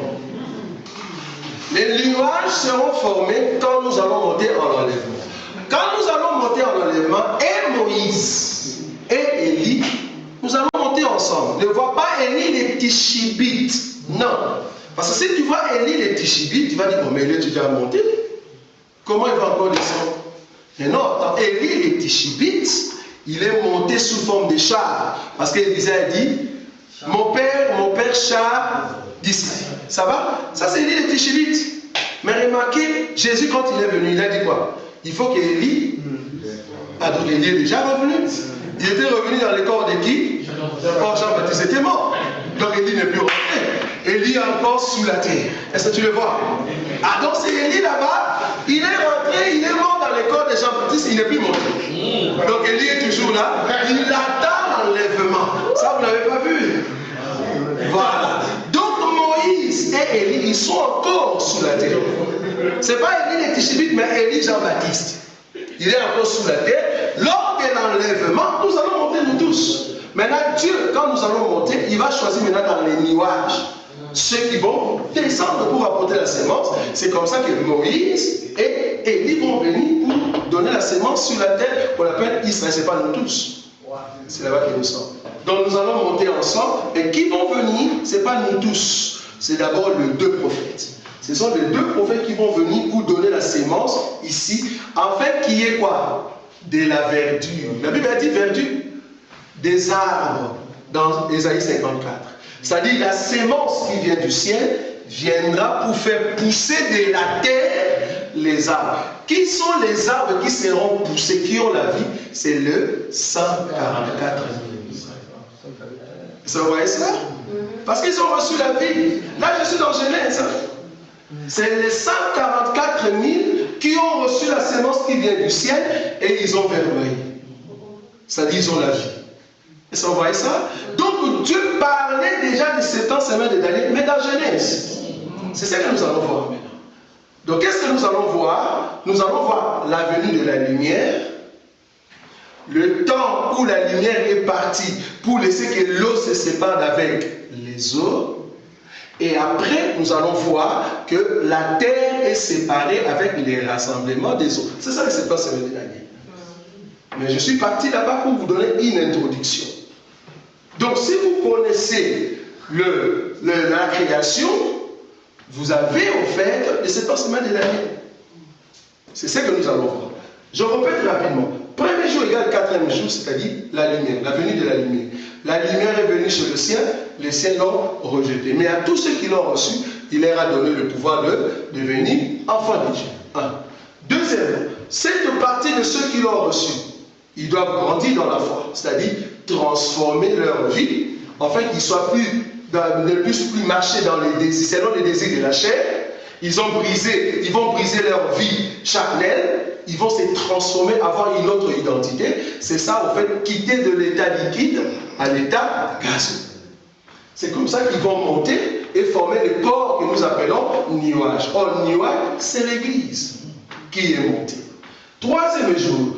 Les nuages seront formés quand nous allons monter en enlèvement. Quand nous allons monter en enlèvement, et Moïse et Élie, nous allons monter ensemble. Ne vois pas Élie les Tishibites. Non. Parce que si tu vois Élie les Tishibites, tu vas dire, bon, mais il est déjà monté. Comment il va encore descendre? Mais non, attends, Élie les Tishibites, il est monté sous forme de char. Parce qu'Élisée a dit, mon père char d'Israël. Ça va? Ça c'est Élie les Tishibites. Mais remarquez, Jésus quand il est venu, il a dit quoi? Il faut qu'Élie, pardon, Élie est déjà revenu. Il était revenu dans le corps de qui? Or Jean-Baptiste était mort. Donc Élie n'est plus rentré. Élie est encore sous la terre. Est-ce que tu le vois? Ah donc c'est Élie là-bas. Il est rentré, il est mort dans le corps de Jean-Baptiste, il n'est plus monté. Donc Élie est toujours là. Il attend l'enlèvement. Ça vous n'avez pas vu? Voilà. Donc Moïse et Élie, ils sont encore sous la terre. Ce n'est pas Élie les Tishibites, mais Élie Jean-Baptiste. Il est encore sous la terre. Lors de l'enlèvement, nous allons monter nous tous. Maintenant, Dieu, quand nous allons monter, il va choisir maintenant dans les nuages ceux qui vont descendre pour apporter la sémence. C'est comme ça que Moïse et Élie vont venir pour donner la sémence sur la terre qu'on appelle Israël. Ce n'est pas nous tous. C'est là-bas que nous sommes. Donc nous allons monter ensemble. Et qui vont venir, ce n'est pas nous tous. c'est d'abord les deux prophètes. Ce sont les deux prophètes qui vont venir pour donner la sémence ici, afin qu'il y ait quoi? De la verdure. La Bible a dit verdure. Des arbres dans Ésaïe 54. C'est-à-dire la sémence qui vient du ciel viendra pour faire pousser de la terre les arbres. Qui sont les arbres qui seront poussés, qui ont la vie? C'est le 144 000. Vous voyez ça? Parce qu'ils ont reçu la vie. Là, je suis dans Genèse. C'est les 144 000 qui ont reçu la sémence qui vient du ciel et ils ont verdoyé. C'est-à-dire ils ont la vie. Vous voyez ça? Donc Dieu parlait déjà de 70 semaines de Daniel, mais dans Genèse. C'est ça que nous allons voir maintenant. Donc qu'est-ce que nous allons voir? Nous allons voir la venue de la lumière, le temps où la lumière est partie pour laisser que l'eau se sépare avec les eaux. Et après, nous allons voir que la terre est séparée avec les rassemblements des eaux. C'est ça les 70 semaines de Daniel. Mais je suis parti là-bas pour vous donner une introduction. Donc si vous connaissez la création, vous avez en fait les 70 semaines de l'année. C'est ce que nous allons voir. Je répète rapidement. Premier jour égale quatrième jour, c'est-à-dire la lumière, la venue de la lumière. La lumière est venue sur le ciel, les ciels l'ont rejeté. Mais à tous ceux qui l'ont reçu, il leur a donné le pouvoir de devenir enfants de Dieu. Un. Deuxièmement, cette partie de ceux qui l'ont reçu, ils doivent grandir dans la foi, c'est-à-dire transformer leur vie, afin qu'ils ne puissent plus marcher dans les désirs, selon les désirs de la chair. Ils vont briser leur vie charnelle, ils vont se transformer, avoir une autre identité. C'est ça, en fait, quitter de l'état liquide à l'état gazeux. C'est comme ça qu'ils vont monter et former le corps que nous appelons nuage. Or, nuage, c'est l'église qui est montée. Troisième jour,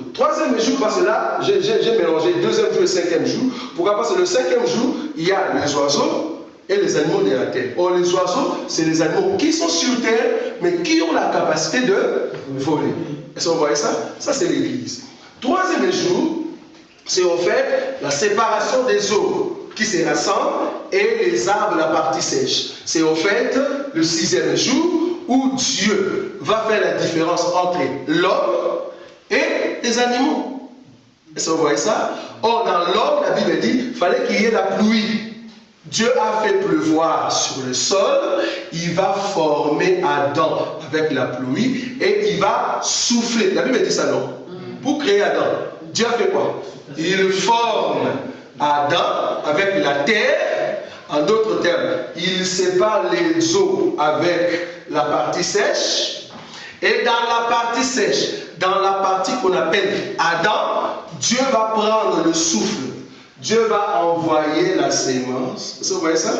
parce que là, j'ai mélangé deuxième jour et cinquième jour. Pourquoi? Parce que le cinquième jour, il y a les oiseaux et les animaux de la terre. Or, les oiseaux, c'est les animaux qui sont sur terre, mais qui ont la capacité de voler. Est-ce que vous voyez ça? Ça, c'est l'église. Troisième jour, c'est en fait la séparation des eaux qui se rassemblent et les arbres, la partie sèche. C'est en fait le sixième jour où Dieu va faire la différence entre l'homme et les animaux. Est-ce que vous voyez ça? Or, dans l'homme, la Bible dit qu'il fallait qu'il y ait la pluie. Dieu a fait pleuvoir sur le sol, il va former Adam avec la pluie et il va souffler. La Bible dit ça, non? Pour créer Adam, Dieu a fait quoi? Il forme Adam avec la terre. En d'autres termes, il sépare les eaux avec la partie sèche. Et dans la partie sèche, dans la partie qu'on appelle Adam, Dieu va prendre le souffle. Dieu va envoyer la sémence. Vous voyez ça?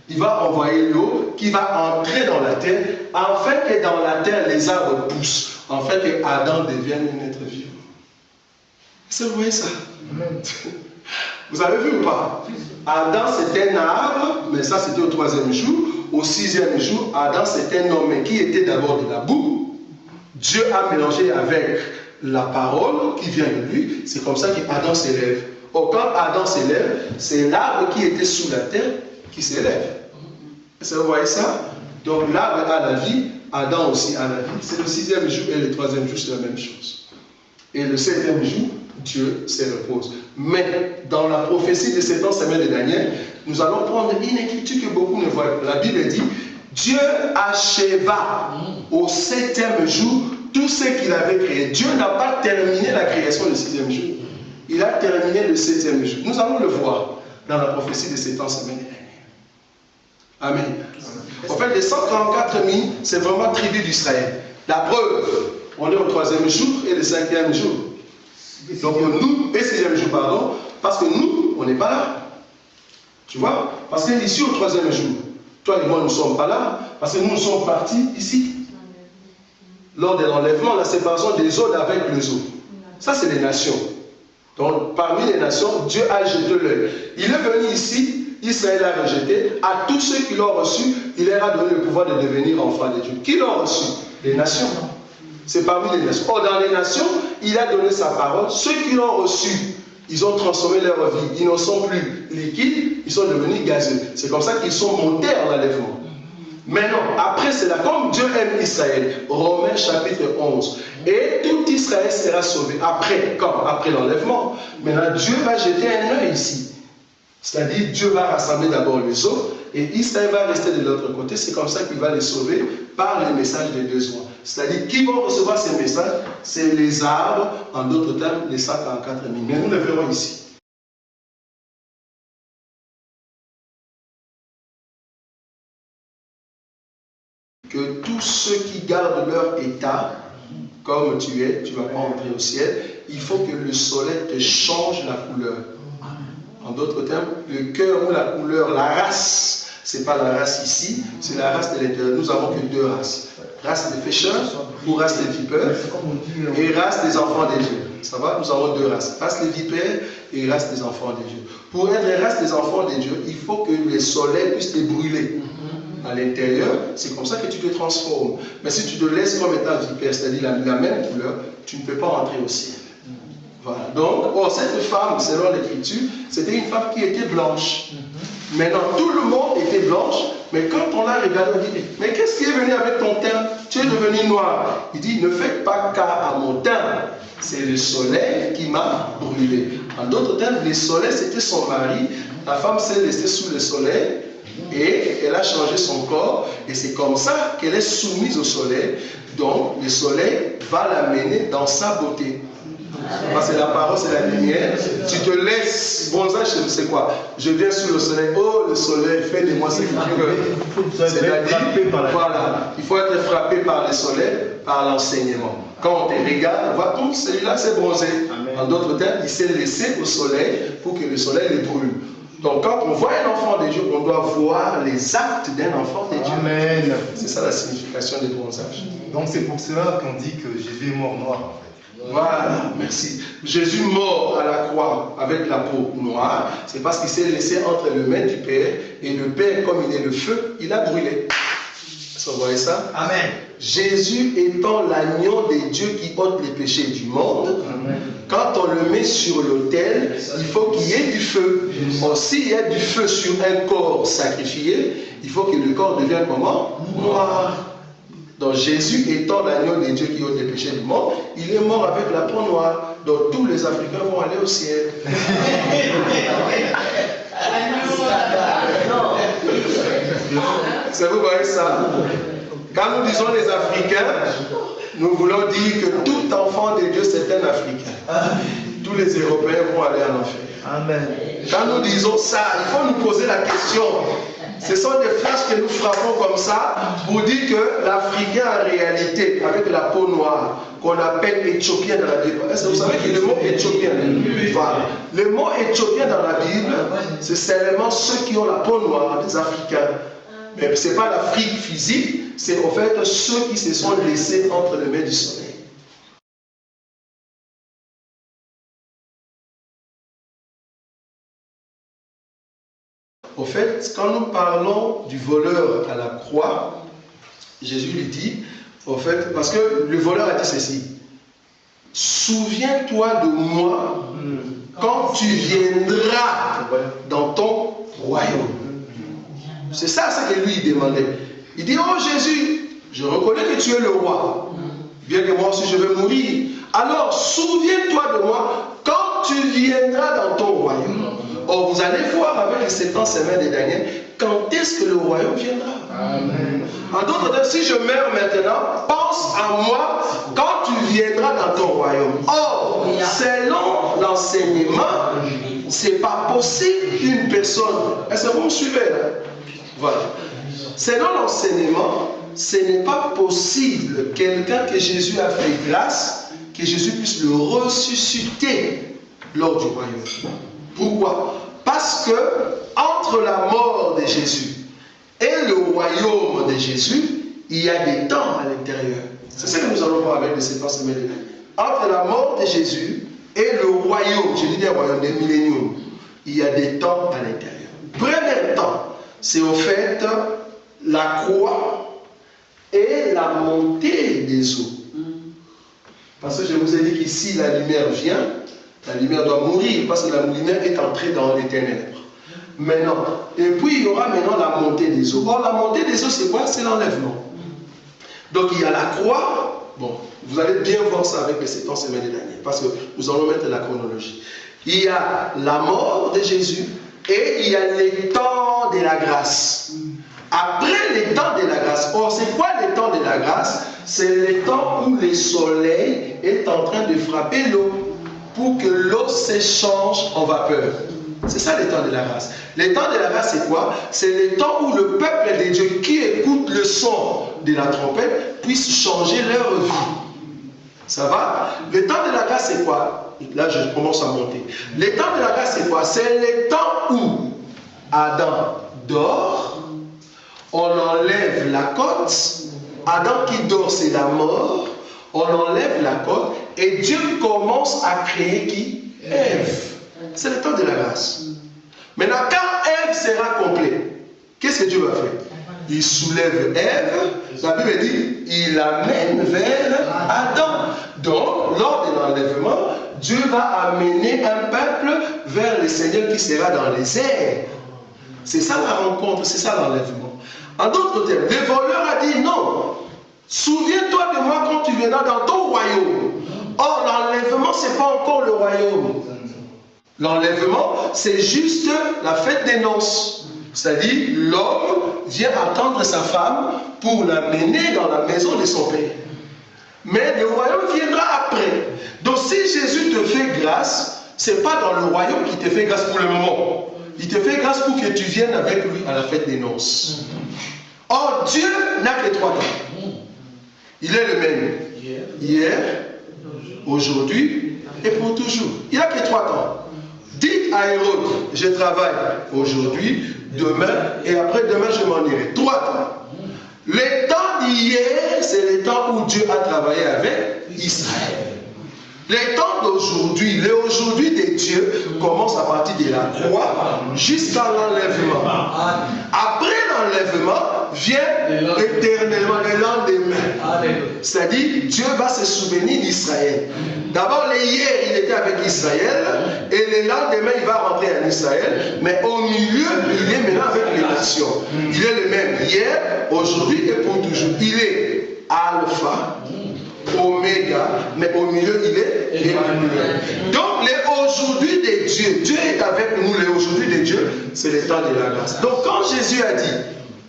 Il va envoyer l'eau qui va entrer dans la terre, afin que dans la terre les arbres poussent, afin que Adam devienne un être vivant. Est-ce que vous voyez ça? Vous avez vu ou pas? Adam c'était un arbre, mais ça c'était au troisième jour. Au sixième jour, Adam c'était un homme qui était d'abord de la boue. Dieu a mélangé avec la parole qui vient de lui. C'est comme ça qu'Adam s'élève. Or, quand Adam s'élève, c'est l'arbre qui était sous la terre qui s'élève. Est-ce que vous voyez ça? Donc l'arbre a la vie, Adam aussi a la vie. C'est le sixième jour et le troisième jour, c'est la même chose. Et le septième jour, Dieu se repose. Mais dans la prophétie de 70 semaines de Daniel, nous allons prendre une écriture que beaucoup ne voient pas. La Bible dit, Dieu acheva au septième jour tout ce qu'il avait créé. Dieu n'a pas terminé la création le sixième jour. Il a terminé le septième jour. Nous allons le voir dans la prophétie de 70 semaines de Daniel. Amen. En fait, les 134 000, c'est vraiment tribu d'Israël. La preuve, on est au troisième jour et le cinquième jour. Donc nous, et sixième jour, pardon, parce que nous, on n'est pas là. Tu vois? Parce que ici, au troisième jour, toi et moi, nous ne sommes pas là, parce que nous sommes partis ici. Lors de l'enlèvement, la séparation des eaux avec les eaux. Ça, c'est les nations. Donc, parmi les nations, Dieu a jeté l'œil. Il est venu ici, Israël a rejeté. À tous ceux qui l'ont reçu, il leur a donné le pouvoir de devenir enfants de Dieu. Qui l'ont reçu? Les nations. C'est parmi les nations. Or, dans les nations, il a donné sa parole. Ceux qui l'ont reçu, ils ont transformé leur vie. Ils ne sont plus liquides, ils sont devenus gazeux. C'est comme ça qu'ils sont montés en enlèvement. Maintenant, après cela, comme Dieu aime Israël, Romains chapitre 11, et tout Israël sera sauvé. Après, comme après l'enlèvement, maintenant Dieu va jeter un œil ici. C'est-à-dire, Dieu va rassembler d'abord les autres, et Israël va rester de l'autre côté. C'est comme ça qu'il va les sauver par le message des besoins. C'est-à-dire, qui vont recevoir ces messages? C'est les arbres, en d'autres termes, les 144 000. Mais nous le verrons ici. Que tous ceux qui gardent leur état, comme tu es, tu ne vas pas entrer au ciel. Il faut que le soleil te change la couleur. En d'autres termes, le cœur ou la couleur, la race, ce n'est pas la race ici, c'est la race de l'intérieur. Nous avons que deux races. Race des pécheurs ou race des vipères et race des enfants des dieux. Ça va? Nous avons deux races. Race des vipères et race des enfants des dieux. Pour être race des enfants des dieux, il faut que le soleil puisse te brûler. À l'intérieur, c'est comme ça que tu te transformes. Mais si tu te laisses comme étant vipère, c'est-à-dire la même couleur, tu ne peux pas rentrer au ciel. Voilà. Donc, cette femme, selon l'Écriture, c'était une femme qui était blanche. Maintenant, tout le monde était blanche, mais quand on l'a regardé, on dit, mais qu'est-ce qui est venu avec ton teint? Tu es devenu noir. Il dit, ne faites pas cas à mon teint. C'est le soleil qui m'a brûlé. En d'autres termes, le soleil, c'était son mari. La femme s'est laissée sous le soleil. Et elle a changé son corps, et c'est comme ça qu'elle est soumise au soleil. Donc, le soleil va l'amener dans sa beauté. Parce que la parole, c'est la lumière. Tu te laisses, bronzage, c'est quoi? Je viens sous le soleil. Oh, le soleil, fais de moi ce que tu veux. C'est-à-dire, voilà, il faut être frappé par le soleil, par l'enseignement. Quand on te regarde, on voit, celui-là, c'est bronzé. En d'autres termes, il s'est laissé au soleil pour que le soleil le brûle. Donc, quand on voit un enfant de Dieu, on doit voir les actes d'un enfant de Dieu. Amen. C'est ça la signification du bronzage. Donc, c'est pour cela qu'on dit que Jésus est mort noir, en fait. Voilà, merci. Jésus mort à la croix avec la peau noire, c'est parce qu'il s'est laissé entre les mains du Père, et le Père, comme il est le feu, il a brûlé. Est-ce que vous voyez ça? Amen. Jésus étant l'agneau de Dieu qui ôte les péchés du monde. Amen. Quand on le met sur l'autel, il faut qu'il y ait du feu. Or, s'il y a du feu sur un corps sacrifié, il faut que le corps devienne comment? Noir. Donc Jésus étant l'agneau de Dieu qui ôte les péchés du monde, il est mort avec la peau noire. Donc tous les Africains vont aller au ciel. Vous voyez ça? Quand nous disons les Africains, nous voulons dire que tout enfant de Dieu, c'est un Africain. Tous les Européens vont aller en enfer. Amen. Quand nous disons ça, il faut nous poser la question. Ce sont des flashs que nous frappons comme ça pour dire que l'Africain en réalité, avec la peau noire, qu'on appelle éthiopien dans la Bible. Est-ce que vous savez que le mot éthiopien, voilà. Le mot éthiopien dans la Bible, c'est seulement ceux qui ont la peau noire, les Africains. Mais ce n'est pas l'Afrique physique, c'est en fait ceux qui se sont laissés entre les mains du soleil. Au fait, quand nous parlons du voleur à la croix, Jésus lui dit, au fait, parce que le voleur a dit ceci, souviens-toi de moi quand tu viendras dans ton royaume. C'est ça ce que lui il demandait. Il dit, oh Jésus, je reconnais que tu es le roi, bien que moi aussi je vais mourir. Alors souviens-toi de moi quand tu viendras dans ton royaume. Or, vous allez voir avec les 70 semaines de Daniel, quand est-ce que le royaume viendra? Amen. En d'autres termes, si je meurs maintenant, pense à moi quand tu viendras dans ton royaume. Or, selon l'enseignement, ce n'est pas possible une personne. Est-ce que vous me suivez là? Voilà. Selon l'enseignement, ce n'est pas possible quelqu'un que Jésus a fait grâce, que Jésus puisse le ressusciter lors du royaume. Pourquoi? Parce que entre la mort de Jésus et le royaume de Jésus, il y a des temps à l'intérieur. C'est ce que nous allons voir avec les 7 semaines. Entre la mort de Jésus et le royaume, je dis des royaumes, des milléniums, il y a des temps à l'intérieur. Premier temps, c'est au fait la croix et la montée des eaux. Parce que je vous ai dit qu'ici la lumière vient, la lumière doit mourir parce que la lumière est entrée dans les ténèbres. Maintenant. Et puis il y aura maintenant la montée des eaux. Or, la montée des eaux, c'est quoi? C'est l'enlèvement. Donc il y a la croix. Bon, vous allez bien voir ça avec les 7 ans semaines de Daniel, parce que nous allons mettre la chronologie. Il y a la mort de Jésus et il y a les temps de la grâce. Après les temps de la grâce, or c'est quoi les temps de la grâce? C'est les temps où le soleil est en train de frapper l'eau pour que l'eau s'échange en vapeur. C'est ça les temps de la grâce. Les temps de la grâce, c'est quoi? C'est les temps où le peuple de Dieu qui écoute le son de la trompette puisse changer leur vie. Ça va? Le temps de la grâce, c'est quoi? Là, je commence à monter. Les temps de la grâce, c'est quoi? C'est les temps où Adam dort, on enlève la côte. Adam qui dort, c'est la mort. On enlève la côte et Dieu commence à créer qui? Ève. C'est le temps de la grâce. Maintenant, quand Ève sera complète, qu'est-ce que Dieu va faire? Il soulève Ève, la Bible dit, il l'amène vers Adam. Donc, lors de l'enlèvement, Dieu va amener un peuple vers le Seigneur qui sera dans les airs. C'est ça la rencontre, c'est ça l'enlèvement. En d'autres termes, le voleur a dit non. Souviens-toi de moi quand tu viendras dans ton royaume. Or, l'enlèvement, ce n'est pas encore le royaume. L'enlèvement, c'est juste la fête des noces. C'est-à-dire, l'homme vient attendre sa femme pour l'amener dans la maison de son père. Mais le royaume viendra après. Donc, si Jésus te fait grâce, ce n'est pas dans le royaume qu'il te fait grâce pour le moment. Il te fait grâce pour que tu viennes avec lui à la fête des noces. Or, Dieu n'a que 3 temps. Il est le même. Hier, aujourd'hui et pour toujours. Il n'a que 3 temps. Dites à Hérode, je travaille aujourd'hui, demain et après-demain je m'en irai. 3 temps. Les temps d'hier, c'est les temps où Dieu a travaillé avec Israël. Les temps d'aujourd'hui, les aujourd'hui de Dieu commencent à partir de la croix jusqu'à l'enlèvement. Après l'enlèvement, vient éternellement le lendemain. C'est-à-dire, Dieu va se souvenir d'Israël. D'abord, hier, il était avec Israël, et le lendemain, il va rentrer en Israël, mais au milieu, il est maintenant avec les nations. Il est le même hier, aujourd'hui et pour toujours. Il est Alpha, Oméga, mais au milieu il est Emmanuel. Donc les aujourd'hui de Dieu, Dieu est avec nous, les aujourd'hui de Dieu, c'est le temps de la grâce. Donc quand Jésus a dit,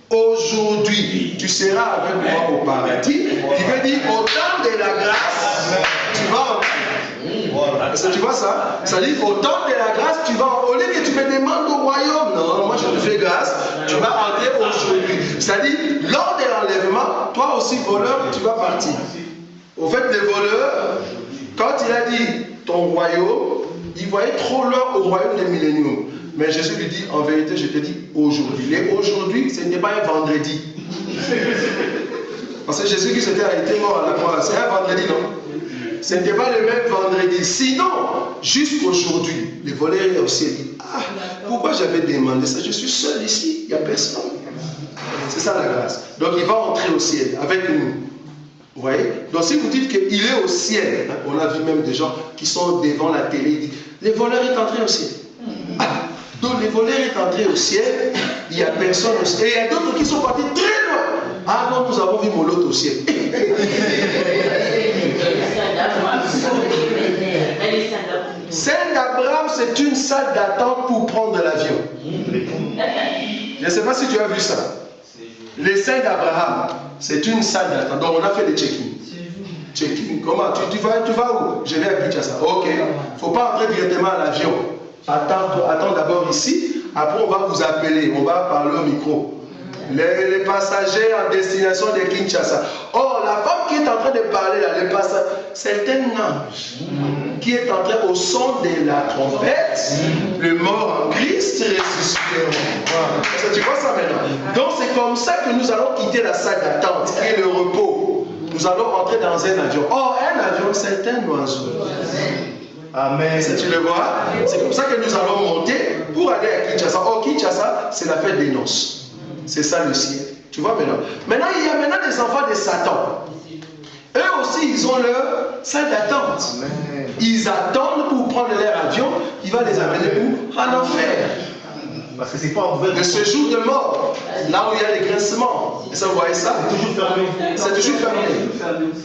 aujourd'hui tu seras avec moi au paradis, il veut dire au temps de la grâce, tu vas entrer. Est-ce que tu vois ça? Ça dit au temps de la grâce, tu vas, au lieu que tu me demandes au royaume, non, moi je te fais grâce, tu vas entrer aujourd'hui. C'est-à-dire, lors de l'enlèvement, toi aussi voleur, tu vas partir. Au fait, le voleur, quand il a dit ton royaume, il voyait trop loin au royaume des milléniums. Mais Jésus lui dit, en vérité, je te dis aujourd'hui. Et aujourd'hui, ce n'est pas un vendredi. Parce que Jésus qui s'était arrêté mort à la croix, c'est un vendredi, non? Ce n'était pas le même vendredi. Sinon, jusqu'aujourd'hui, le voleur est au ciel. Il dit, ah, pourquoi j'avais demandé ça? Je suis seul ici, il n'y a personne. C'est ça la grâce. Donc il va entrer au ciel avec nous. Vous voyez? Donc si vous dites qu'il est au ciel, hein, on a vu même des gens qui sont devant la télé, ils disent, le voleur est entré au ciel. Ah, donc le voleur est entré au ciel, il n'y a personne au ciel. Et il y a d'autres qui sont partis très loin. Ah non, nous avons vu Molotte au ciel. Celle d'Abraham, c'est une salle d'attente pour prendre l'avion. Je ne sais pas si tu as vu ça. Les saints d'Abraham, c'est une salle d'attente. Donc on a fait des check-in. Check-in. Comment? Tu vas où? Je vais à Kinshasa. Ok. Il ne faut pas entrer directement à l'avion. Attends d'abord ici. Après, on va vous appeler. On va parler au micro. Les passagers en destination de Kinshasa. Oh, la femme qui est en train de parler là, les passagers, c'est un ange qui est en train, au son de la trompette, le mort en Christ ressuscité. Tu vois ça maintenant? Donc c'est comme ça que nous allons quitter la salle d'attente, qui est le repos. Nous allons entrer dans un avion. Oh, un avion, c'est un oiseau. Amen. Tu le vois? C'est comme ça que nous allons monter pour aller à Kinshasa. Oh, Kinshasa, c'est la fête des noces. C'est ça le ciel. Tu vois maintenant? Maintenant, il y a maintenant des enfants de Satan. Eux aussi, ils ont leur salle d'attente. Ils attendent pour prendre leur avion. Il va les amener où? En enfer. Parce que c'est pas ouvert. Le séjour de mort, là où il y a les grincements. Et ça, vous voyez ça? C'est toujours fermé. C'est toujours fermé.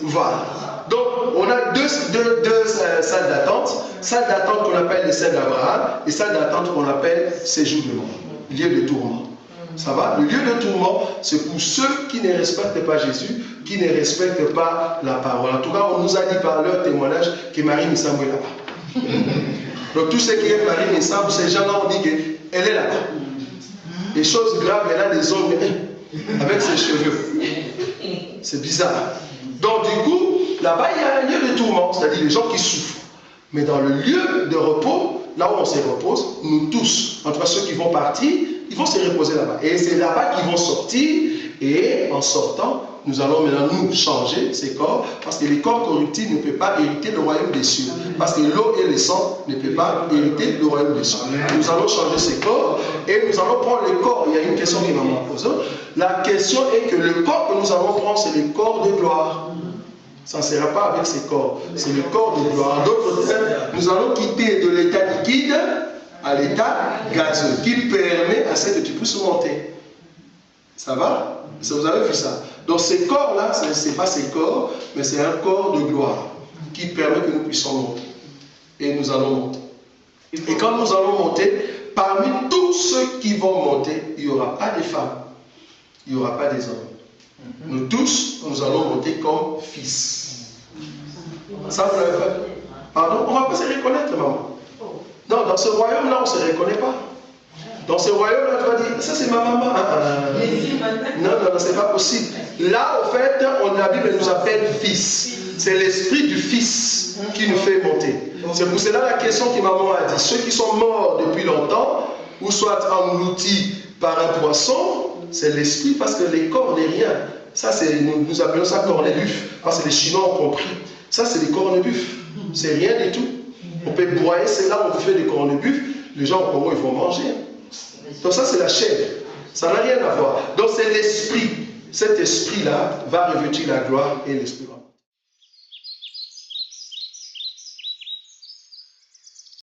Voilà. Donc, on a deux salles d'attente. Salle d'attente qu'on appelle les salles d'Abraham et salle d'attente qu'on appelle séjour de mort, lieu de tourment. Ça va? Le lieu de tourment, c'est pour ceux qui ne respectent pas Jésus, qui ne respectent pas la parole. En tout cas, on nous a dit par leur témoignage que Marie Missambou est là-bas. Donc, tous ceux qui aiment Marie Missambou, ces gens-là ont dit qu'elle est là-bas. Et chose grave, elle a des ongles avec ses cheveux. C'est bizarre. Donc, du coup, là-bas, il y a un lieu de tourment, c'est-à-dire les gens qui souffrent. Mais dans le lieu de repos, là où on se repose, nous tous, en tout cas ceux qui vont partir, ils vont se reposer là-bas. Et c'est là-bas qu'ils vont sortir. Et en sortant, nous allons maintenant nous changer ces corps, parce que les corps corruptibles ne peuvent pas hériter le royaume des cieux. Parce que l'eau et le sang ne peuvent pas hériter le royaume des cieux. Nous allons changer ces corps et nous allons prendre le corps. Il y a une question qui m'a posée. La question est que le corps que nous allons prendre, c'est le corps de gloire. Ça ne sera pas avec ces corps, c'est le corps de gloire. En d'autres termes, nous allons quitter de l'état liquide à l'état gazeux, qui permet à ce que tu puisses monter. Ça va? Vous avez vu ça? Donc ces corps-là, ce n'est pas ces corps, mais c'est un corps de gloire qui permet que nous puissions monter. Et nous allons monter. Et quand nous allons monter, parmi tous ceux qui vont monter, il n'y aura pas des femmes, il n'y aura pas des hommes. Nous tous, nous allons monter comme fils. Ça, vous l'avez fait? Pardon? On ne va pas se reconnaître, maman. Non, dans ce royaume-là, on ne se reconnaît pas. Dans ce royaume-là, tu vas dire, ça c'est ma maman. Non, c'est pas possible. Là, au fait, la Bible nous appelle fils. C'est l'esprit du fils qui nous fait monter. C'est pour cela la question que maman a dit. Ceux qui sont morts depuis longtemps, ou soit engloutis par un poisson, c'est l'esprit, parce que les corps n'est rien. Ça, nous appelons ça corned-buff, parce que les Chinois ont compris. Ça, c'est des corned-buff. C'est rien du tout. On peut broyer, c'est là où on fait des corned-buff. Les gens au Congo, ils vont manger. Donc ça, c'est la chair. Ça n'a rien à voir. Donc c'est l'esprit. Cet esprit-là va revêtir la gloire et l'esprit.